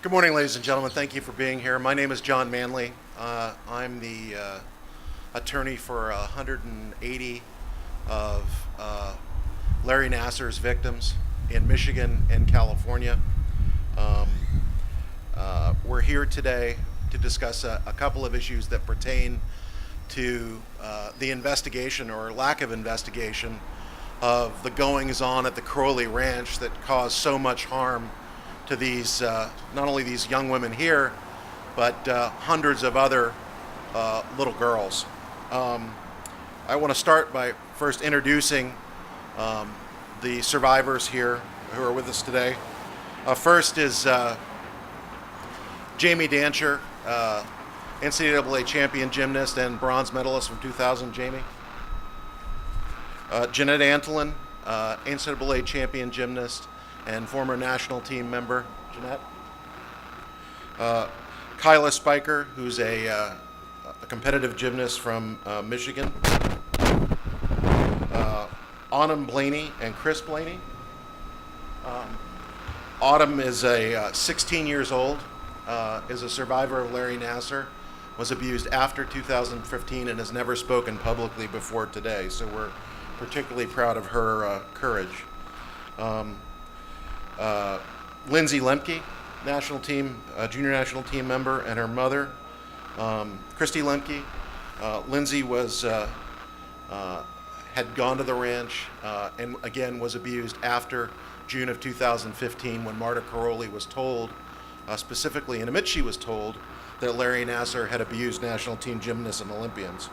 Good morning, ladies and gentlemen. Thank you for being here. My name is John Manley. I'm the attorney for 180 of Larry Nassar's victims in Michigan and California. We're here today to discuss a couple of issues that pertain to the investigation or lack of investigation of the goings-on at the Crowley Ranch that caused so much harm to these, not only these young women here, but hundreds of other little girls. I want to start by first introducing the survivors here who are with us today. First is Jamie Dancher, NCAA champion gymnast and bronze medalist from 2000, Jamie. Jeanette Antolin, NCAA champion gymnast and former national team member. Jeanette. Kyla Spiker, who's a competitive gymnast from Michigan. Autumn Blini and Chris Blini. Autumn is 16 years old, is a survivor of Larry Nassar, was abused after 2015 and has never spoken publicly before today, so we're particularly proud of her courage. Lindsey Lemke, national team, junior national team member, and her mother, Christy Lemke. Lindsey had gone to the ranch and again was abused after June of 2015 when Marta Caroli was told, specifically in Amici was told, that Larry Nassar had abused national team gymnasts and Olympians.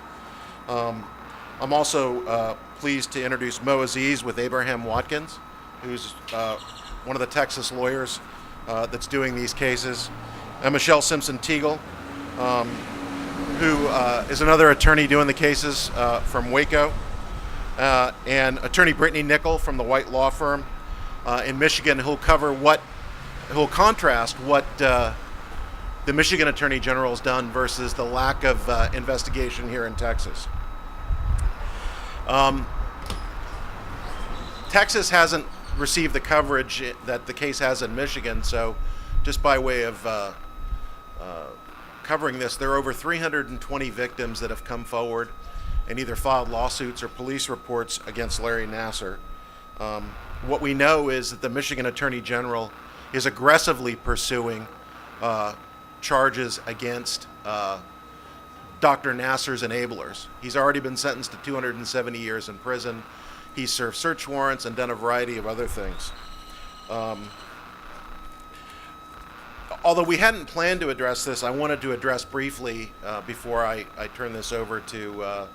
I'm also pleased to introduce Mo Aziz with Abraham Watkins, who's one of the Texas lawyers that's doing these cases, and Michelle Simpson-Teagle, who is another attorney doing the cases from Waco, and attorney Brittany Nickel from the White Law Firm in Michigan, who'll contrast what the Michigan Attorney General has done versus the lack of investigation here in Texas. Texas hasn't received the coverage that the case has in Michigan, so just by way of covering this, there are over 320 victims that have come forward and either filed lawsuits or police reports against Larry Nassar. What we know is that the Michigan Attorney General is aggressively pursuing charges against Dr. Nassar's enablers. He's already been sentenced to 270 years in prison. He's served search warrants and done a variety of other things. Although we hadn't planned to address this, I wanted to address briefly, before I turn this over to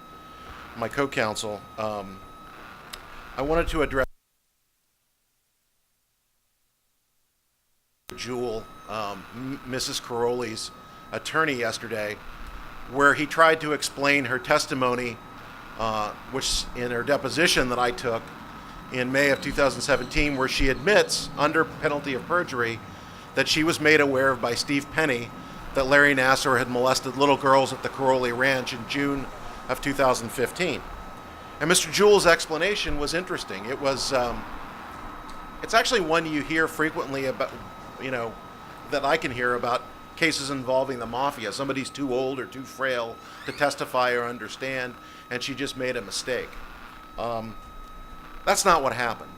my co-counsel, I wanted to address Jewel, Mrs. Caroli's attorney yesterday, where he tried to explain her testimony, which in her deposition that I took in May of 2017, where she admits under penalty of perjury that she was made aware of by Steve Penny that Larry Nassar had molested little girls at the Crowley Ranch in June of 2015. And Mr. Jewell's explanation was interesting. It was, it's actually one you hear frequently about, that I can hear about cases involving the mafia. Somebody's too old or too frail to testify or understand, and she just made a mistake. That's not what happened.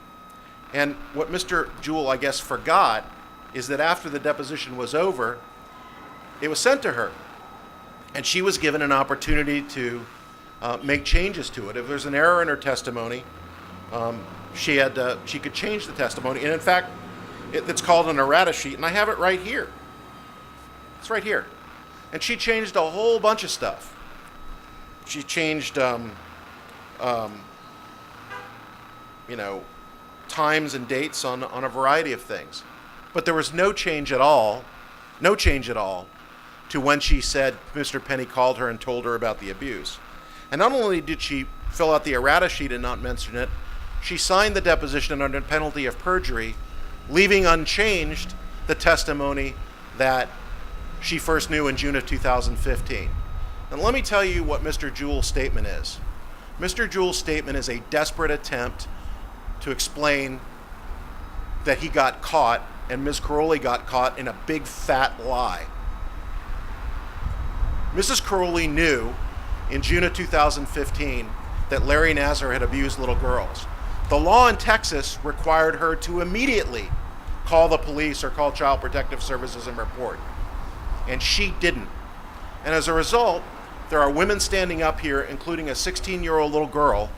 And what Mr. Jewell, I guess, forgot is that after the deposition was over, it was sent to her, and she was given an opportunity to make changes to it. If there's an error in her testimony, she could change the testimony. And in fact, it's called an Errata Sheet, and I have it right here. It's right here. And she changed a whole bunch of stuff. She changed, times and dates on a variety of things. But there was no change at all to when she said Mr. Penny called her and told her about the abuse. And not only did she fill out the Errata Sheet and not mention it, she signed the deposition under penalty of perjury, leaving unchanged the testimony that she first knew in June of 2015. And let me tell you what Mr. Jewell's statement is. Mr. Jewell's statement is a desperate attempt to explain that he got caught and Ms. Caroli got caught in a big fat lie. Mrs. Caroli knew in June of 2015 that Larry Nassar had abused little girls. The law in Texas required her to immediately call the police or call Child Protective Services and report. And she didn't. And as a result, there are women standing up here, including a 16-year-old little girl,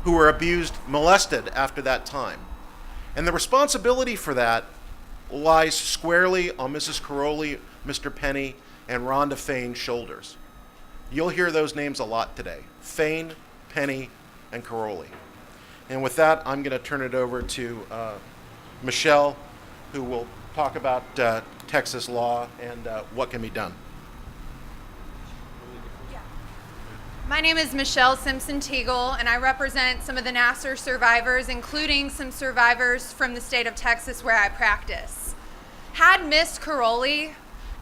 who were abused, molested after that time. And the responsibility for that lies squarely on Mrs. Caroli, Mr. Penny, and Rhonda Fain's shoulders. You'll hear those names a lot today: Fain, Penny, and Caroli. And with that, I'm going to turn it over to Michelle, who will talk about Texas law and what can be done. My name is Michelle Simpson-Teagle, and I represent some of the Nassar survivors, including some survivors from the state of Texas where I practice. Had Miss Caroli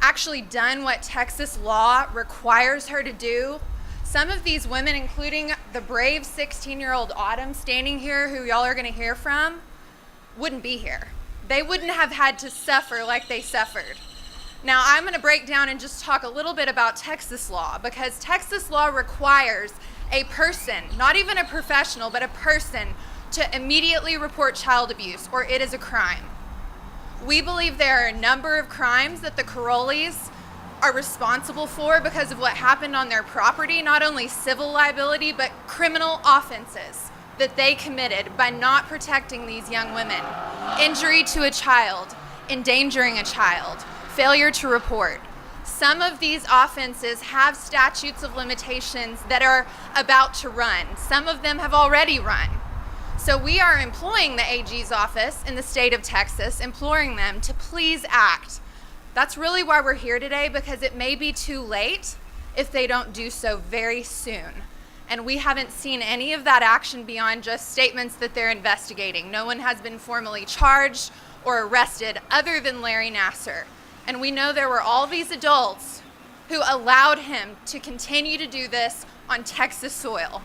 actually done what Texas law requires her to do, some of these women, including the brave 16-year-old Autumn standing here, who y'all are going to hear from, wouldn't be here. They wouldn't have had to suffer like they suffered. Now, I'm going to break down and just talk a little bit about Texas law, because Texas law requires a person, not even a professional, but a person, to immediately report child abuse, or it is a crime. We believe there are a number of crimes that the Carolis are responsible for because of what happened on their property, not only civil liability, but criminal offenses that they committed by not protecting these young women. Injury to a child, endangering a child, failure to report. Some of these offenses have statutes of limitations that are about to run. Some of them have already run. So we are employing the AG's office in the state of Texas, imploring them to please act. That's really why we're here today, because it may be too late if they don't do so very soon. And we haven't seen any of that action beyond just statements that they're investigating. No one has been formally charged or arrested other than Larry Nassar. And we know there were all these adults who allowed him to continue to do this on Texas soil.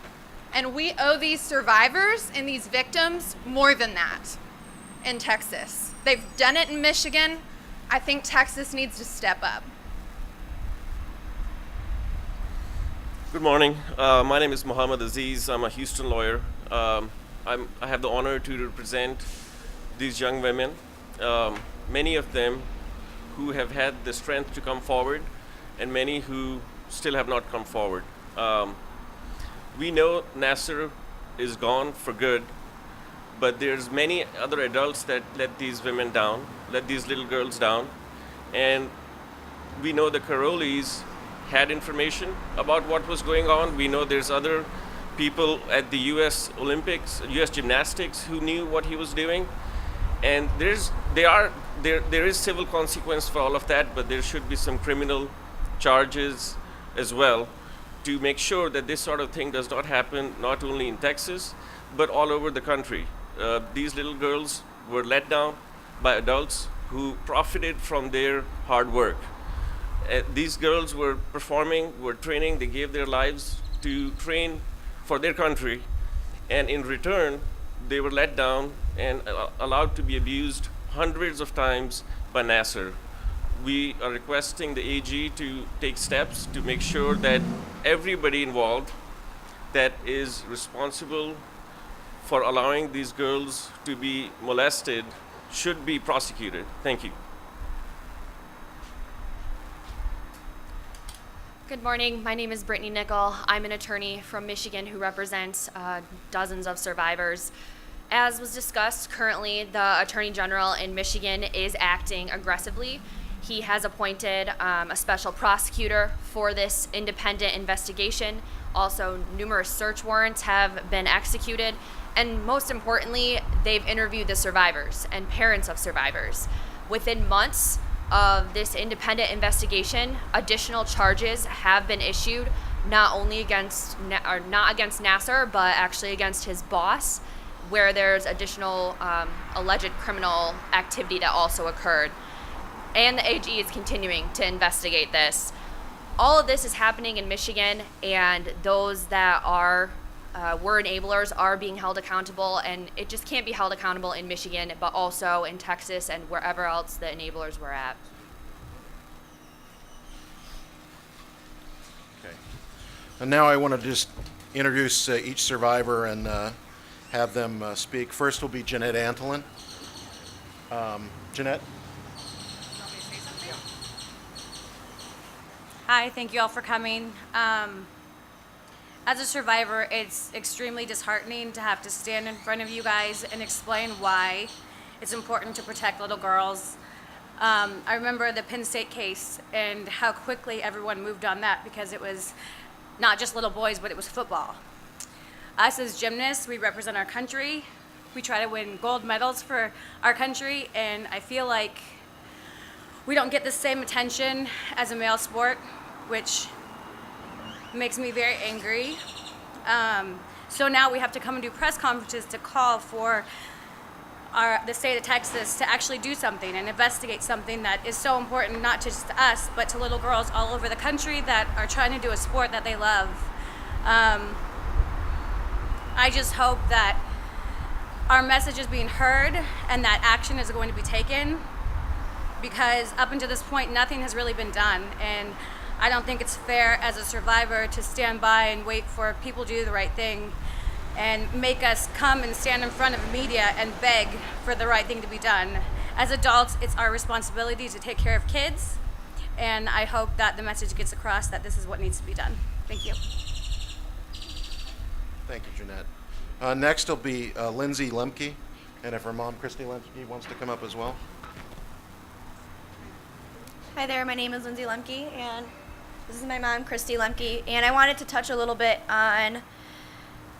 And we owe these survivors and these victims more than that in Texas. They've done it in Michigan. I think Texas needs to step up. Good morning. My name is Mohammed Aziz. I'm a Houston lawyer. I have the honor to represent these young women, many of them who have had the strength to come forward, and many who still have not come forward. We know Nassar is gone for good, but there's many other adults that let these women down, let these little girls down, and we know the Carolis had information about what was going on. We know there's other people at the U.S. Olympics, U.S. Gymnastics, who knew what he was doing, and there is civil consequence for all of that, but there should be some criminal charges as well to make sure that this sort of thing does not happen, not only in Texas, but all over the country. These little girls were let down by adults who profited from their hard work. These girls were performing, were training, they gave their lives to train for their country, and in return, they were let down and allowed to be abused hundreds of times by Nassar. We are requesting the AG to take steps to make sure that everybody involved that is responsible for allowing these girls to be molested should be prosecuted. Thank you. Good morning. My name is Brittany Nickel. I'm an attorney from Michigan who represents dozens of survivors. As was discussed, currently the Attorney General in Michigan is acting aggressively. He has appointed a special prosecutor for this independent investigation. Also, numerous search warrants have been executed. And most importantly, they've interviewed the survivors and parents of survivors. Within months of this independent investigation, additional charges have been issued, not against Nassar, but actually against his boss, where there's additional alleged criminal activity that also occurred. And the AG is continuing to investigate this. All of this is happening in Michigan, and those that are we're enablers are being held accountable, and it just can't be held accountable in Michigan, but also in Texas and wherever else the enablers were at. Okay. And now I want to just introduce each survivor and have them speak. First will be Jeanette Antolin. Jeanette? Hi, thank you all for coming. As a survivor, it's extremely disheartening to have to stand in front of you guys and explain why it's important to protect little girls. I remember the Penn State case and how quickly everyone moved on that because it was not just little boys, but it was football. Us as gymnasts, we represent our country. We try to win gold medals for our country, and I feel like we don't get the same attention as a male sport, which makes me very angry. So now we have to come and do press conferences to call for the state of Texas to actually do something and investigate something that is so important, not just to us, but to little girls all over the country that are trying to do a sport that they love. I just hope that our message is being heard and that action is going to be taken, because up until this point, nothing has really been done. And I don't think it's fair as a survivor to stand by and wait for people to do the right thing and make us come and stand in front of media and beg for the right thing to be done. As adults, it's our responsibility to take care of kids, and I hope that the message gets across that this is what needs to be done. Thank you. Thank you, Jeanette. Next will be Lindsey Lemke, and if her mom, Christy Lemke, wants to come up as well. Hi there, my name is Lindsey Lemke, and this is my mom, Christy Lemke, and I wanted to touch a little bit on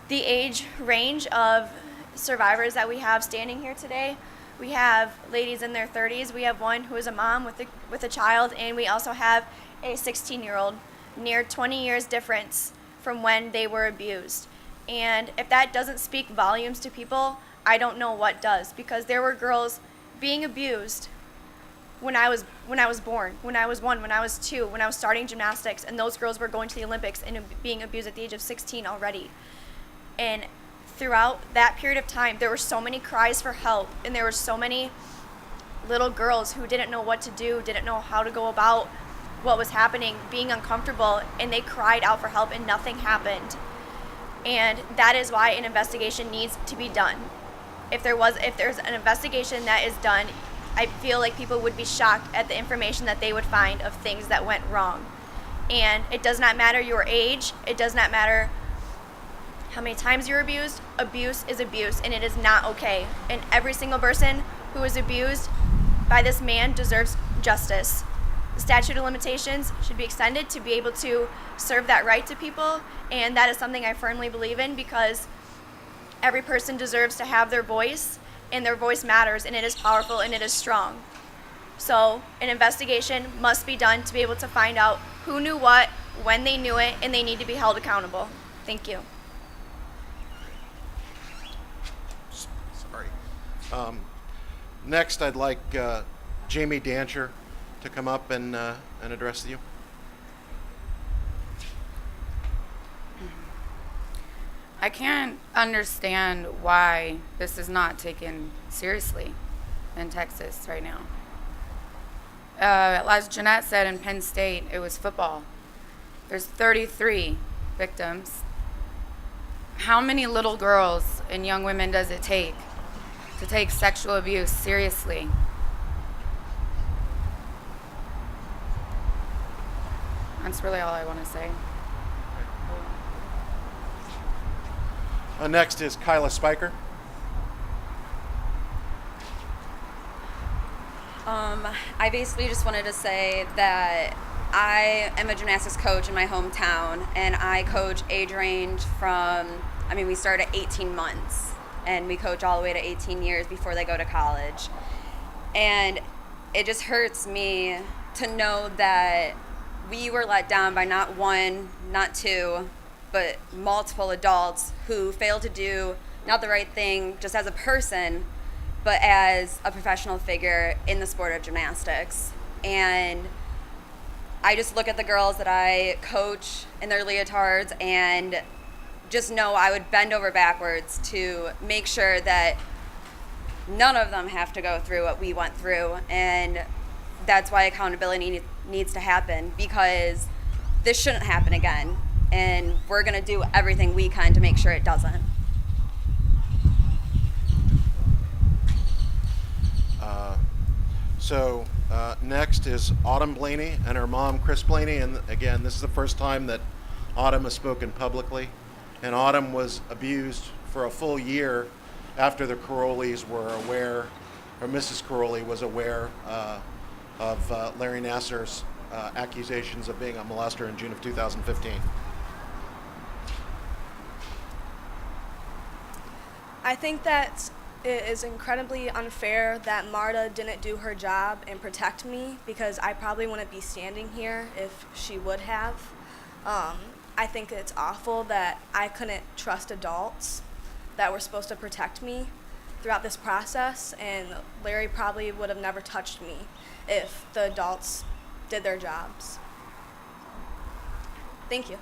the age range of survivors that we have standing here today. We have ladies in their 30s. We have one who is a mom with a child, and we also have a 16-year-old, near 20 years difference from when they were abused. And if that doesn't speak volumes to people, I don't know what does, because there were girls being abused when I was born, when I was 1, when I was 2, when I was starting gymnastics, and those girls were going to the Olympics and being abused at the age of 16 already. And throughout that period of time, there were so many cries for help, and there were so many little girls who didn't know what to do, didn't know how to go about what was happening, being uncomfortable, and they cried out for help and nothing happened. And that is why an investigation needs to be done. If there's an investigation that is done, I feel like people would be shocked at the information that they would find of things that went wrong. And it does not matter your age, it does not matter how many times you're abused. Abuse is abuse, and it is not okay. And every single person who is abused by this man deserves justice. The statute of limitations should be extended to be able to serve that right to people, and that is something I firmly believe in, because every person deserves to have their voice, and their voice matters, and it is powerful, and it is strong. So an investigation must be done to be able to find out who knew what, when they knew it, and they need to be held accountable. Thank you. Sorry. Next, I'd like Jamie Dancher to come up and address you. I can't understand why this is not taken seriously in Texas right now. As Jeanette said, in Penn State, it was football. There's 33 victims. How many little girls and young women does it take to take sexual abuse seriously? That's really all I want to say. Next is Kyla Spiker. I basically just wanted to say that I am a gymnastics coach in my hometown, and I coach age range from, we start at 18 months, and we coach all the way to 18 years before they go to college. And it just hurts me to know that we were let down by not one, not two, but multiple adults who failed to do not the right thing just as a person, but as a professional figure in the sport of gymnastics. And I just look at the girls that I coach in their leotards, and just know I would bend over backwards to make sure that none of them have to go through what we went through. And that's why accountability needs to happen, because this shouldn't happen again. And we're going to do everything we can to make sure it doesn't. So next is Autumn Blini and her mom, Chris Blini. And again, this is the first time that Autumn has spoken publicly. And Autumn was abused for a full year after the Karolis were aware, or Mrs. Karoli was aware of Larry Nassar's accusations of being a molester in June of 2015. I think that it is incredibly unfair that Marta didn't do her job and protect me, because I probably wouldn't be standing here if she would have. I think it's awful that I couldn't trust adults that were supposed to protect me throughout this process, and Larry probably would have never touched me if the adults did their jobs. Thank you.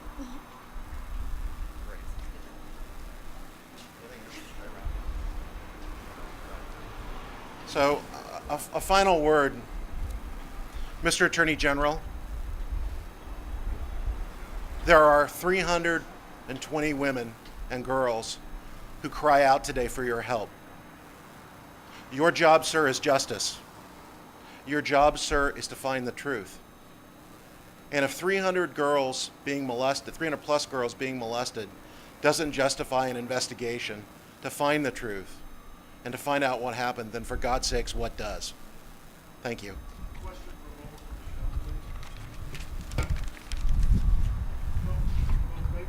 So, a final word. Mr. Attorney General, there are 320 women and girls who cry out today for your help. Your job, sir, is justice. Your job, sir, is to find the truth. And if 300 girls being molested, 300 plus girls being molested, doesn't justify an investigation to find the truth and to find out what happened, then for God's sakes, what does? Thank you.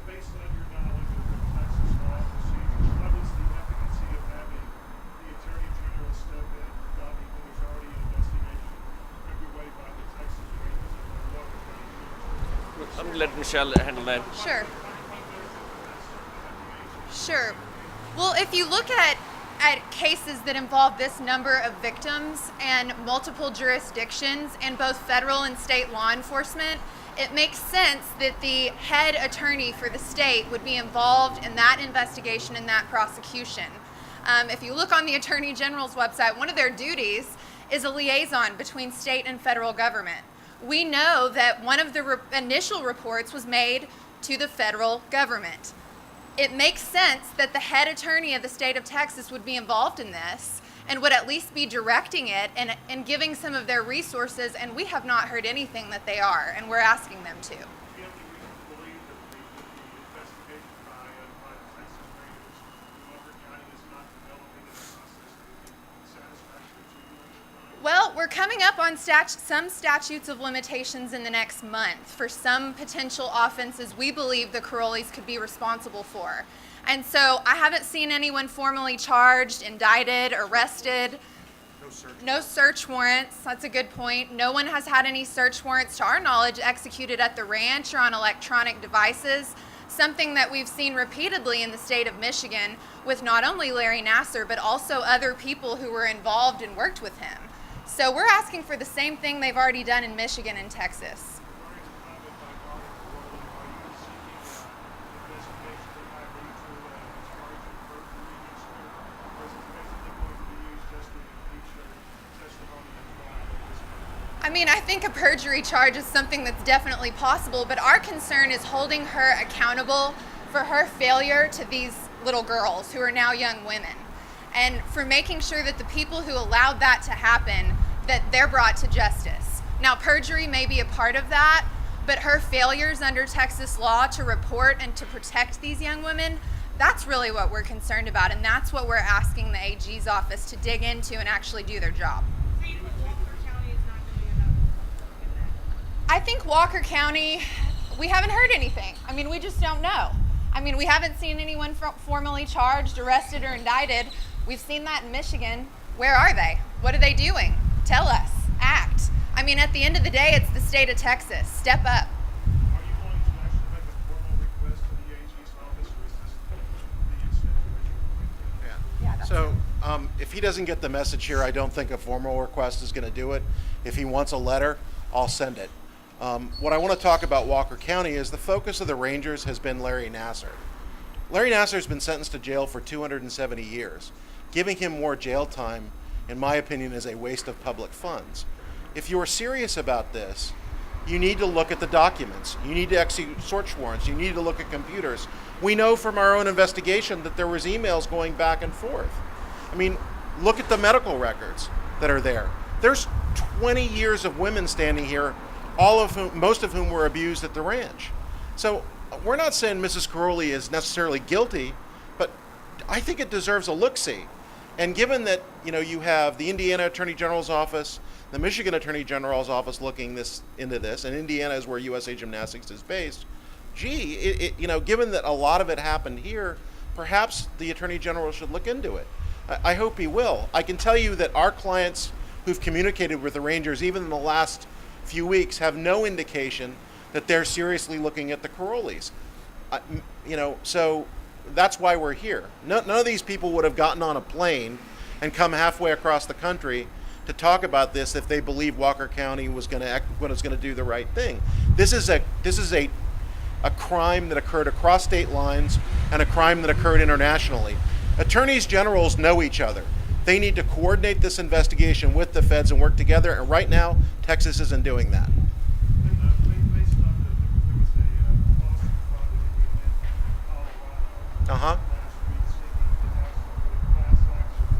Based on your knowledge of the Texas law procedure, what is the efficacy of having the Attorney General step in regarding what is already an investigation underway by the Texas Rangers and their local county? I'm going to let Michelle handle that. Sure. Sure. Well, if you look at cases that involve this number of victims and multiple jurisdictions and both federal and state law enforcement, it makes sense that the head attorney for the state would be involved in that investigation and that prosecution. If you look on the Attorney General's website, one of their duties is a liaison between state and federal government. We know that one of the initial reports was made to the federal government. It makes sense that the head attorney of the state of Texas would be involved in this and would at least be directing it and giving some of their resources, and we have not heard anything that they are, and we're asking them to. Do you have any reason to believe that the investigation by the Texas Rangers in Walker County is not developing in a process that would be satisfactory to you? Well, we're coming up on some statutes of limitations in the next month for some potential offenses we believe the Karolis could be responsible for. And so I haven't seen anyone formally charged, indicted, arrested. No search warrants. That's a good point. No one has had any search warrants, to our knowledge, executed at the ranch or on electronic devices, something that we've seen repeatedly in the state of Michigan with not only Larry Nassar, but also other people who were involved and worked with him. So we're asking for the same thing they've already done in Michigan and Texas. I mean, I think a perjury charge is something that's definitely possible, but our concern is holding her accountable for her failure to these little girls who are now young women, and for making sure that the people who allowed that to happen, that they're brought to justice. Now, perjury may be a part of that, but her failures under Texas law to report and to protect these young women, that's really what we're concerned about, and that's what we're asking the AG's office to dig into and actually do their job. I think Walker County, we haven't heard anything. I mean, we just don't know. I mean, we haven't seen anyone formally charged, arrested, or indicted. We've seen that in Michigan. Where are they? What are they doing? Tell us. Act. I mean, at the end of the day, it's the state of Texas. Step up. Are you going to actually make a formal request to the AG's office, or is this the extent to which you're going to? So if he doesn't get the message here, I don't think a formal request is going to do it. If he wants a letter, I'll send it. What I want to talk about Walker County is the focus of the Rangers has been Larry Nassar. Larry Nassar's been sentenced to jail for 270 years. Giving him more jail time, in my opinion, is a waste of public funds. If you're serious about this, you need to look at the documents. You need to execute search warrants. You need to look at computers. We know from our own investigation that there was emails going back and forth. I mean, look at the medical records that are there. There's 20 years of women standing here, most of whom were abused at the ranch. So we're not saying Mrs. Caroli is necessarily guilty, but I think it deserves a look-see. And given that, you have the Indiana Attorney General's office, the Michigan Attorney General's office looking into this, and Indiana is where USA Gymnastics is based, given that a lot of it happened here, perhaps the Attorney General should look into it. I hope he will. I can tell you that our clients who've communicated with the Rangers, even in the last few weeks, have no indication that they're seriously looking at the Carolis. So that's why we're here. None of these people would have gotten on a plane and come halfway across the country to talk about this if they believed Walker County was going to do the right thing. This is a crime that occurred across state lines and a crime that occurred internationally. Attorneys generals know each other. They need to coordinate this investigation with the feds and work together, and right now, Texas isn't doing that. Based on there was a lawsuit filed in Colorado Uh-huh. last week seeking to ask for a class action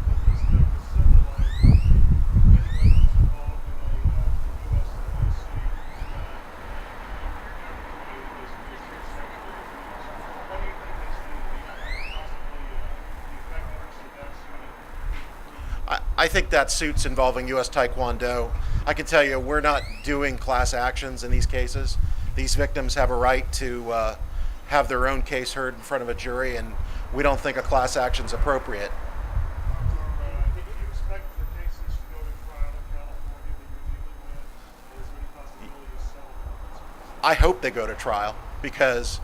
with respect to civil liability. Anyone who's involved in a USAC aggravated is sexually abused. What do you think is possibly the effectiveness of that suit? I think that suit's involving U.S. Taekwondo. I can tell you we're not doing class actions in these cases. These victims have a right to have their own case heard in front of a jury, and we don't think a class action's appropriate. Do you expect the cases to go to trial in California that you're dealing with? Or is there any possibility of settlement? I hope they go to trial because,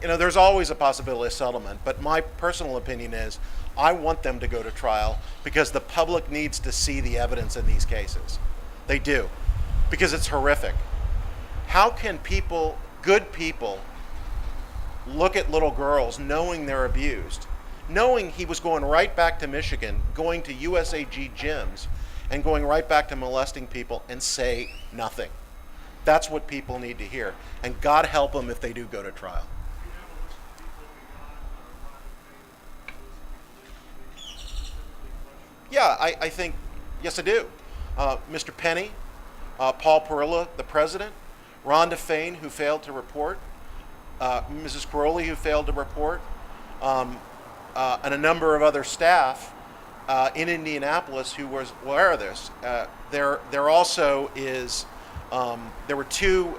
there's always a possibility of settlement, but my personal opinion is I want them to go to trial because the public needs to see the evidence in these cases. They do, because it's horrific. How can good people, look at little girls knowing they're abused, knowing he was going right back to Michigan, going to USAG gyms, and going right back to molesting people and say nothing? That's what people need to hear, and God help them if they do go to trial. Do you have a list of people beyond private pay that those people specifically questioned? Yeah, I think, yes, I do. Mr. Penny, Paul Perilla, the president, Rhonda Fain, who failed to report, Mrs. Caroli, who failed to report, and a number of other staff in Indianapolis who was aware of this. There also is, there were two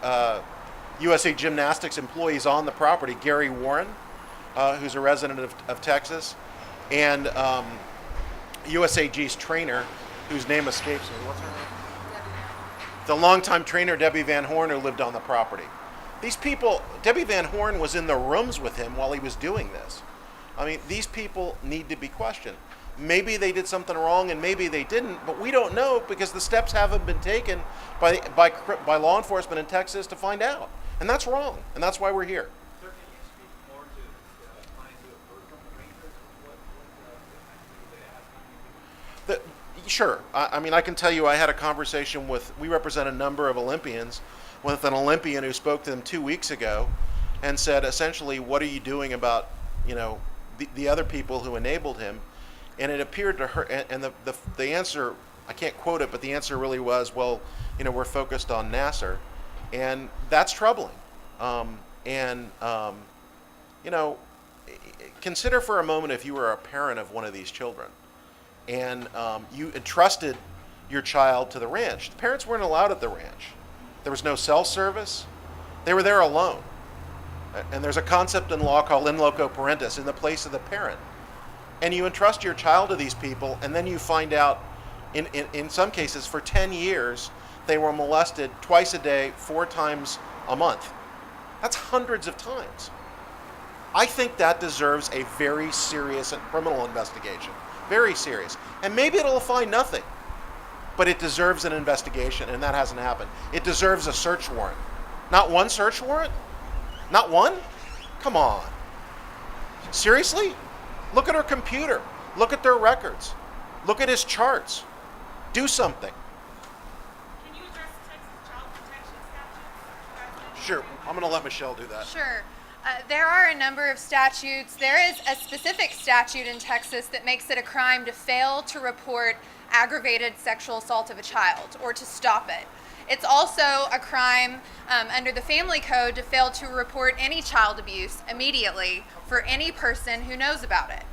USA Gymnastics employees on the property, Gary Warren, who's a resident of Texas, and USAG's trainer, whose name escapes me. What's her name? The longtime trainer, Debbie Van Horn, who lived on the property. These people, Debbie Van Horn was in the rooms with him while he was doing this. I mean, these people need to be questioned. Maybe they did something wrong and maybe they didn't, but we don't know because the steps haven't been taken by law enforcement in Texas to find out. And that's wrong, and that's why we're here. Sir, can you speak more to clients who have heard from the Rangers? What do they ask? Sure. I mean, I can tell you I had a conversation we represent a number of Olympians, with an Olympian who spoke to them 2 weeks ago and said, essentially, what are you doing about, the other people who enabled him? And it appeared to her, and the answer, I can't quote it, but the answer really was, well, we're focused on Nassar. And that's troubling. Consider for a moment if you were a parent of one of these children and you entrusted your child to the ranch. The parents weren't allowed at the ranch. There was no cell service. They were there alone. And there's a concept in law called in loco parentis, in the place of the parent. And you entrust your child to these people, and then you find out, in some cases, for 10 years, they were molested twice a day, 4 times a month. That's hundreds of times. I think that deserves a very serious criminal investigation. Very serious. And maybe it'll find nothing, but it deserves an investigation, and that hasn't happened. It deserves a search warrant. Not one search warrant? Not one? Come on. Seriously? Look at her computer. Look at their records. Look at his charts. Do something. Can you address Texas child protection statutes? Sure, I'm going to let Michelle do that. Sure. There are a number of statutes. There is a specific statute in Texas that makes it a crime to fail to report aggravated sexual assault of a child or to stop it. It's also a crime under the Family Code to fail to report any child abuse immediately for any person who knows about it.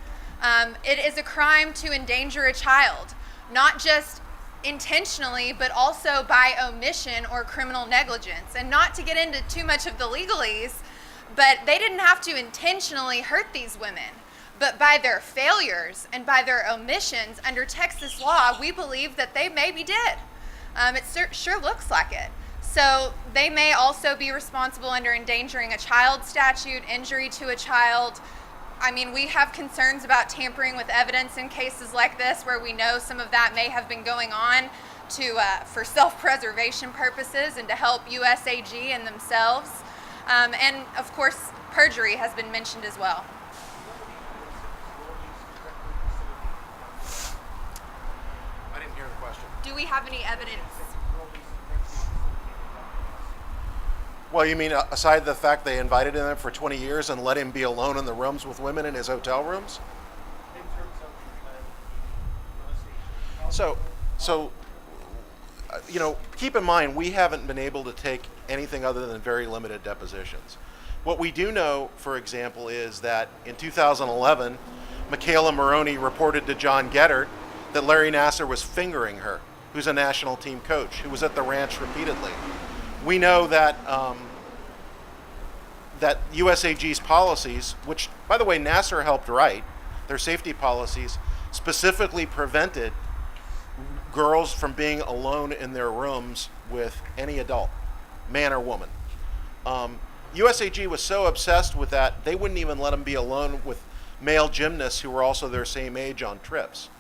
It is a crime to endanger a child, not just intentionally, but also by omission or criminal negligence. And not to get into too much of the legalese, but they didn't have to intentionally hurt these women. But by their failures and by their omissions under Texas law, we believe that they maybe did. It sure looks like it. So they may also be responsible under endangering a child statute, injury to a child. I mean, we have concerns about tampering with evidence in cases like this where we know some of that may have been going on for self-preservation purposes and to help USAG and themselves. And of course, perjury has been mentioned as well. I didn't hear the question. Do we have any evidence? Well, you mean aside the fact they invited him for 20 years and let him be alone in the rooms with women in his hotel rooms? So, keep in mind, we haven't been able to take anything other than very limited depositions. What we do know, for example, is that in 2011, Michaela Maroney reported to John Geddert that Larry Nassar was fingering her, who's a national team coach, who was at the ranch repeatedly. We know that that USAG's policies, which, by the way, Nassar helped write, their safety policies, specifically prevented girls from being alone in their rooms with any adult, man or woman. USAG was so obsessed with that, they wouldn't even let them be alone with male gymnasts who were also their same age on trips.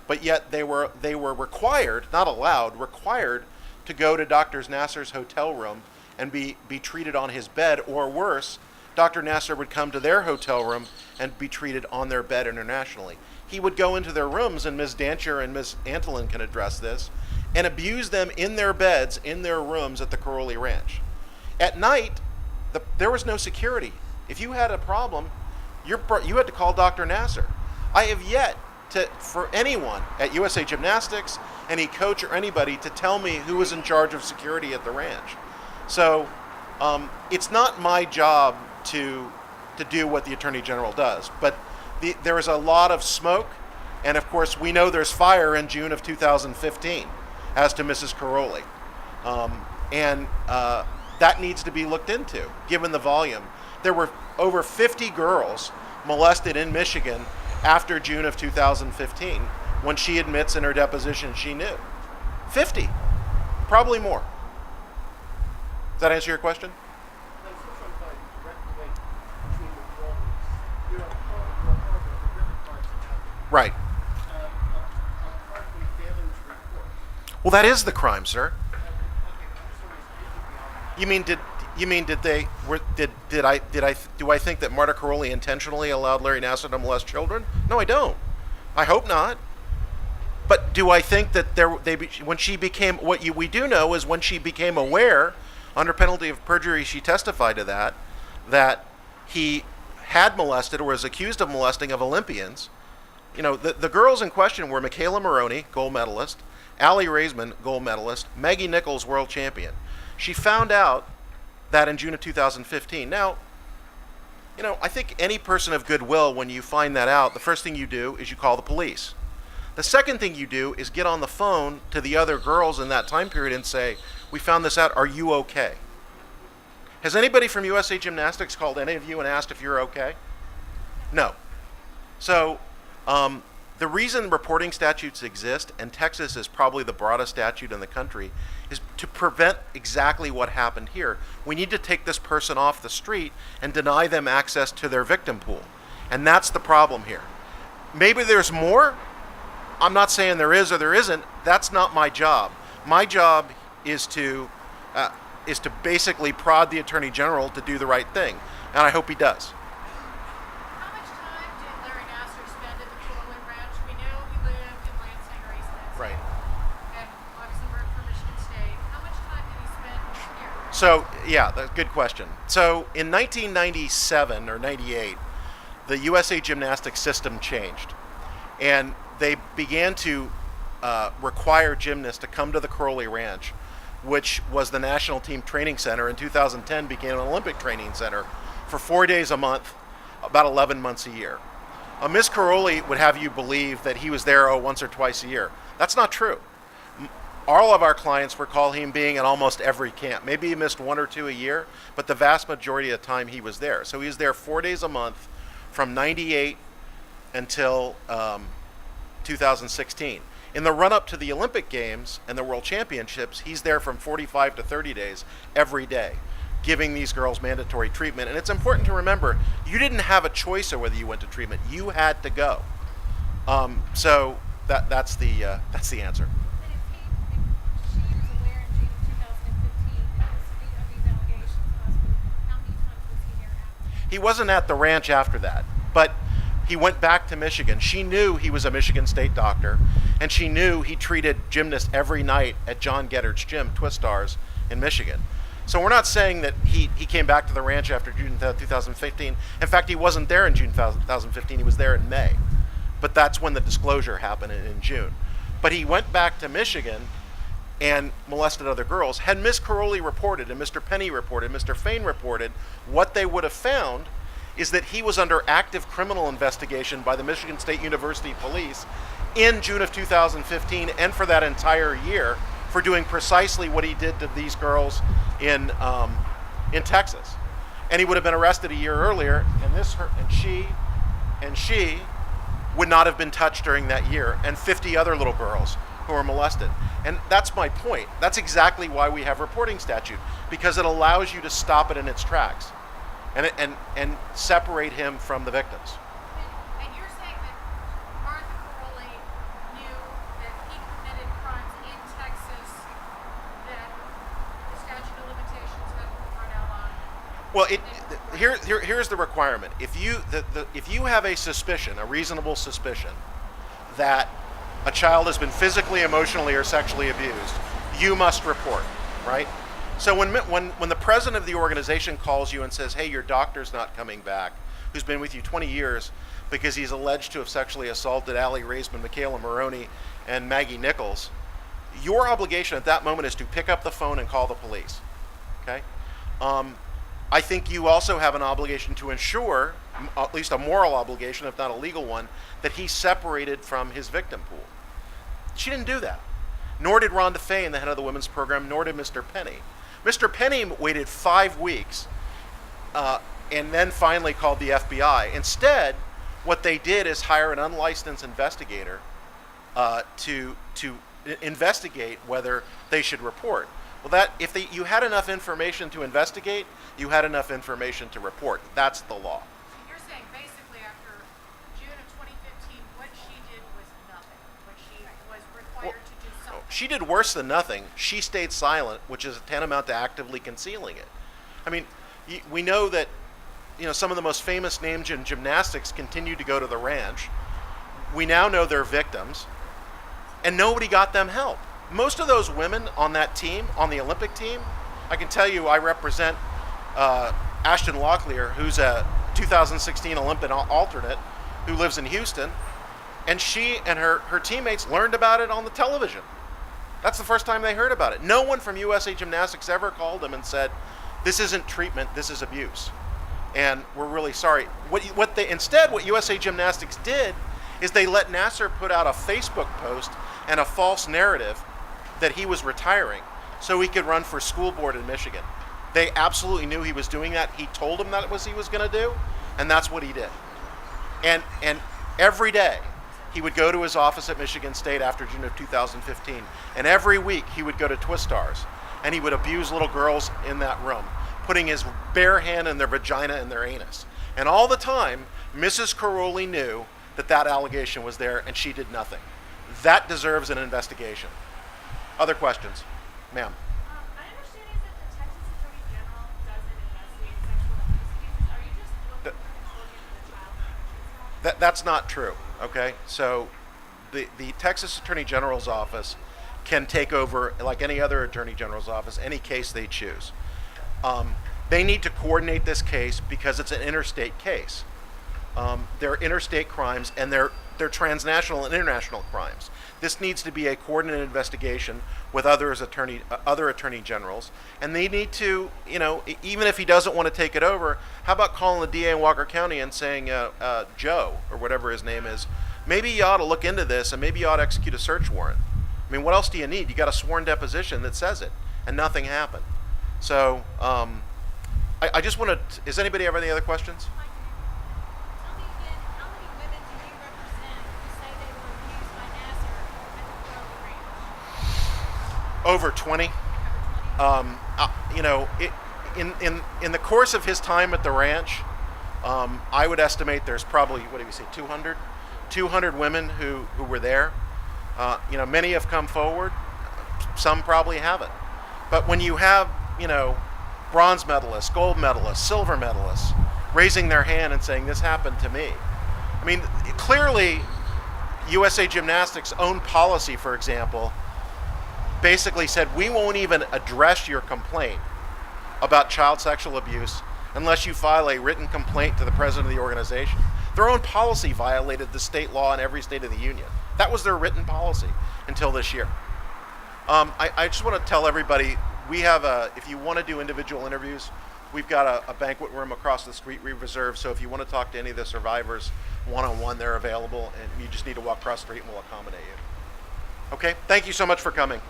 But yet they were required, not allowed, required to go to Dr. Nassar's hotel room and be treated on his bed, or worse, Dr. Nassar would come to their hotel room and be treated on their bed internationally. He would go into their rooms, and Ms. Dancher and Ms. Antolin can address this, and abuse them in their beds, in their rooms at the Caroli Ranch. At night, there was no security. If you had a problem, you had to call Dr. Nassar. I have yet for anyone at USA Gymnastics, any coach or anybody, to tell me who was in charge of security at the ranch. So it's not my job to do what the Attorney General does, but there is a lot of smoke, and of course we know there's fire in June of 2015 as to Mrs. Caroli, and that needs to be looked into given the volume. There were over 50 girls molested in Michigan after June of 2015, when she admits in her deposition she knew. 50, probably more. Does that answer your question? Right. Well, that is the crime, sir. Do I think that Marta Caroli intentionally allowed Larry Nassar to molest children? No, I don't. I hope not. But do I think that when she became, we do know is when she became aware, under penalty of perjury, she testified to that he had molested or was accused of molesting of Olympians. You know, the girls in question were Michaela Maroney, gold medalist, Allie Raisman, gold medalist, Maggie Nichols, world champion. She found out that in June of 2015. Now, you know, I think any person of goodwill, when you find that out, the first thing you do is you call the police. The second thing you do is get on the phone to the other girls in that time period and say, we found this out, are you okay? Has anybody from USA Gymnastics called any of you and asked if you're okay? No. So the reason reporting statutes exist, and Texas is probably the broadest statute in the country, is to prevent exactly what happened here. We need to take this person off the street and deny them access to their victim pool. And that's the problem here. Maybe there's more. I'm not saying there is or there isn't. That's not my job. My job is to basically prod the Attorney General to do the right thing. And I hope he does. How much time So, yeah, good question. So, in 1997 or 98, the USA Gymnastics system changed. And they began to require gymnasts to come to the Crowley Ranch, which was the national team training center. In 2010 became an Olympic training center for 4 days a month, about 11 months a year. Miss Crowley would have you believe that he was there once or twice a year. That's not true. All of our clients recall him being at almost every camp. Maybe he missed 1 or 2 a year, but the vast majority of the time he was there. So he was there 4 days a month from 98 until 2016. In the run-up to the Olympic Games and the World Championships, he's there from 45 to 30 days every day, giving these girls mandatory treatment. And it's important to remember, you didn't have a choice of whether you went to treatment. You had to go. So that's the answer. He wasn't at the ranch after that, but he went back to Michigan. She knew he was a Michigan State doctor, and she knew he treated gymnasts every night at John Geddert's gym, Twistars, in Michigan. So we're not saying that he came back to the ranch after June 2015. In fact, he wasn't there in June 2015. He was there in May. But that's when the disclosure happened in June. But he went back to Michigan and molested other girls. Had Miss Caroli reported, and Mr. Penny reported, Mr. Fain reported, what they would have found is that he was under active criminal investigation by the Michigan State University Police in June of 2015 and for that entire year for doing precisely what he did to these girls in Texas. And he would have been arrested a year earlier, and she would not have been touched during that year, and 50 other little girls who were molested. And that's my point. That's exactly why we have reporting statute, because it allows you to stop it in its tracks and separate him from the victims. And you're saying that Martha Caroli knew that he committed crimes in Texas that the statute of limitations hadn't run out on? Well, here's the requirement. If you have a suspicion, a reasonable suspicion, that a child has been physically, emotionally, or sexually abused, you must report, right? So when the president of the organization calls you and says, hey, your doctor's not coming back, who's been with you 20 years because he's alleged to have sexually assaulted Allie Raisman, Michaela Maroney, and Maggie Nichols, your obligation at that moment is to pick up the phone and call the police, okay? I think you also have an obligation to ensure, at least a moral obligation, if not a legal one, that he's separated from his victim pool. She didn't do that. Nor did Rhonda Fain, the head of the women's program, nor did Mr. Penny. Mr. Penny waited 5 weeks and then finally called the FBI. Instead, what they did is hire an unlicensed investigator to investigate whether they should report. Well, you had enough information to investigate, you had enough information to report. That's the law. So you're saying basically after June of 2015, what she did was nothing, when she was required to do something. She did worse than nothing. She stayed silent, which is tantamount to actively concealing it. I mean, we know that some of the most famous names in gymnastics continue to go to the ranch. We now know they're victims, and nobody got them help. Most of those women on that team, on the Olympic team, I can tell you I represent Ashton Locklear, who's a 2016 Olympic alternate who lives in Houston, and she and her teammates learned about it on the television. That's the first time they heard about it. No one from USA Gymnastics ever called them and said, this isn't treatment, this is abuse. And we're really sorry. What USA Gymnastics did is they let Nasser put out a Facebook post and a false narrative that he was retiring so he could run for school board in Michigan. They absolutely knew he was doing that. He told them that was he was going to do, and that's what he did. And every day he would go to his office at Michigan State after June of 2015, and every week he would go to Twistars, and he would abuse little girls in that room, putting his bare hand in their vagina and their anus. And all the time, Mrs. Caroli knew that allegation was there, and she did nothing. That deserves an investigation. Other questions? Ma'am. My understanding is that the Texas Attorney General doesn't investigate sexual abuse cases. Are you just looking into the child? That's not true, okay? So the Texas Attorney General's office can take over, like any other Attorney General's office, any case they choose. They need to coordinate this case because it's an interstate case. They're interstate crimes, and they're transnational and international crimes. This needs to be a coordinated investigation with other attorney generals, and they need to, even if he doesn't want to take it over, how about calling the DA in Walker County and saying, Joe, or whatever his name is, maybe you ought to look into this, and maybe you ought to execute a search warrant. I mean, what else do you need? You got a sworn deposition that says it, and nothing happened. So, I just want to, does anybody have any other questions? Tell me again, how many women do you represent who say they were abused by Nasser at the Crowley Ranch? Over 20. In the course of his time at the ranch, I would estimate there's probably, 200 women who were there. Many have come forward. Some probably haven't. But when you have, bronze medalists, gold medalists, silver medalists raising their hand and saying, this happened to me. I mean, clearly, USA Gymnastics' own policy, for example, basically said, we won't even address your complaint about child sexual abuse unless you file a written complaint to the president of the organization. Their own policy violated the state law in every state of the union. That was their written policy until this year. I just want to tell everybody, we have if you want to do individual interviews, we've got a banquet room across the street we reserve, so if you want to talk to any of the survivors one-on-one, they're available, and you just need to walk across the street and we'll accommodate you. Okay, thank you so much for coming.